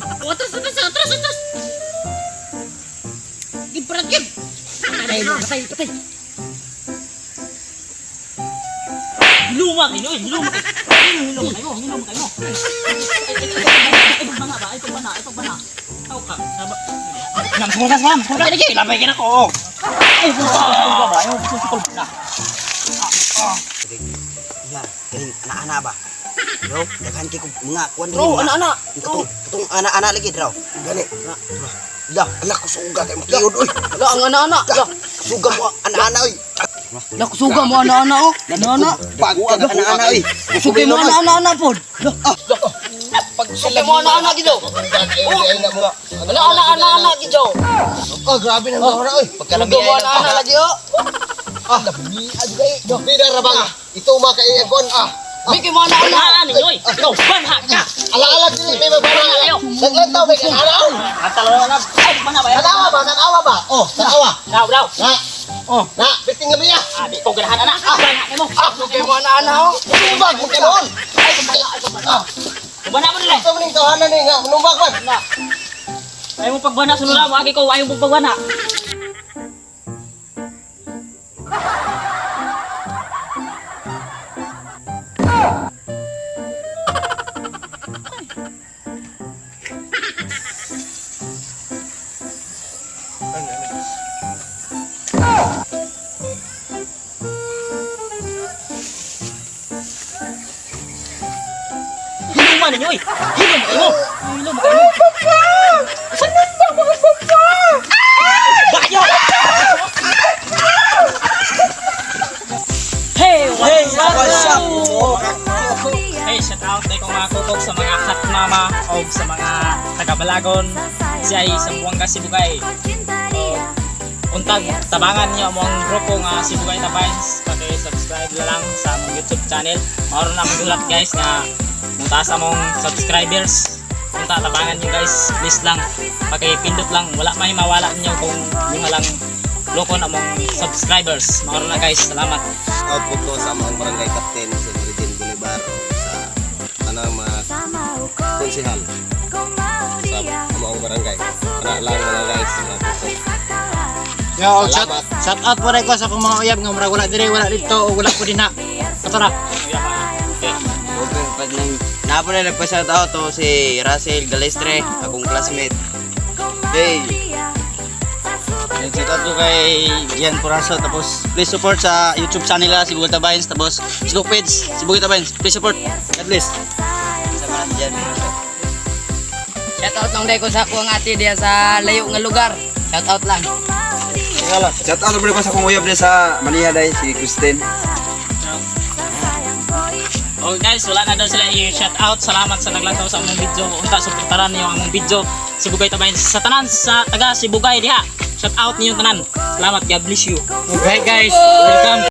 Atras. Giparat yun. Patay. Luma kayo. Itong bana. Tao ka. Lampunas. Labay ka na ko. Ay, ba? Ayaw, susikol na. Yan, kini anak-anak ba? Bro, daghan kay ko mga kuan Bro, anak-anak. Katong anak-anak lagi draw. Gani. Lah, anak ko suga kay makiyod oy. Wala ang anak-anak. Suga mo anak-anak oy. Wala ko suga mo anak-anak oh. Anak-anak. Bago ka anak-anak oy. Suga mo anak-anak pod. Pag suga mo anak-anak gido. Wala anak-anak gido. Oh, grabe na mo oy. Suga mo anak-anak lagi oh. Labi agay. Bida ra bang. Ito ma kay Ebon Bigay mo anak-anak ni oy. Ikaw banha ka. Ala dili may babara. Naglantaw may kanaraw. Atalo na. Ay, mana ba? Tanawa ba? Oh, tanawa. Daw. Na. Oh, na, biting gabi ya. Di ko ganahan anak. Banha mo. Bigay mo anak-anak oh. Numbag mo karon. Ay, kumbana mo nila. Ito ning tahanan ni nga numbag man. Ayaw mo pagbana sunura mo agi ko ayaw mo pagbana. Hilom ninyo oy. Hilom kayo. Saan ba mga papa? Bayo. Hey, what's up? Hey, shout out kay kong mga kutok sa mga hot mama o sa mga taga-Balagon. Siya ay sa Buanga Sibugay. Untag tabangan niyo among grupo nga Sibugay Tabines, paki-subscribe na lang sa among YouTube channel. Mao na magulat guys nga mutaas among subscribers. Punta tabangan niyo guys, please lang. Paki-pindot lang, wala may mawala niyo kung yung lang lokon among subscribers. Mao na guys, salamat. Out po to sa mga barangay captain sa Regine Bolivar sa mga konsehal sa mga barangay. Para lang mga guys, Yo, shout out po rin ko sa mga uyab nga murag wala dire wala dito o wala po din na. Katara. Okay. okay, pag napo na nagpa-shout out to si Russell Galestre, akong classmate. Hey, Shout out ko kay Gian Puraso, tapos please support sa YouTube channel nila si Bugata Vines, tapos Facebook page si Bugata Vines. Please support. God bless. sa mga diyan. Shout out lang dai ko sa kuang ati diya sa layo nga lugar. Shout out lang. Shout out bro ko sa kong uyab sa Maniha dai si Kristen. Oh guys, wala na daw sila i-shout out. Salamat sa naglantaw sa among video. Unta suportaran niyo ang among video. Sibugay Tabines sa tanan sa taga Sibugay diha. Shout out niyo tanan. Salamat, God bless you. Okay guys, welcome.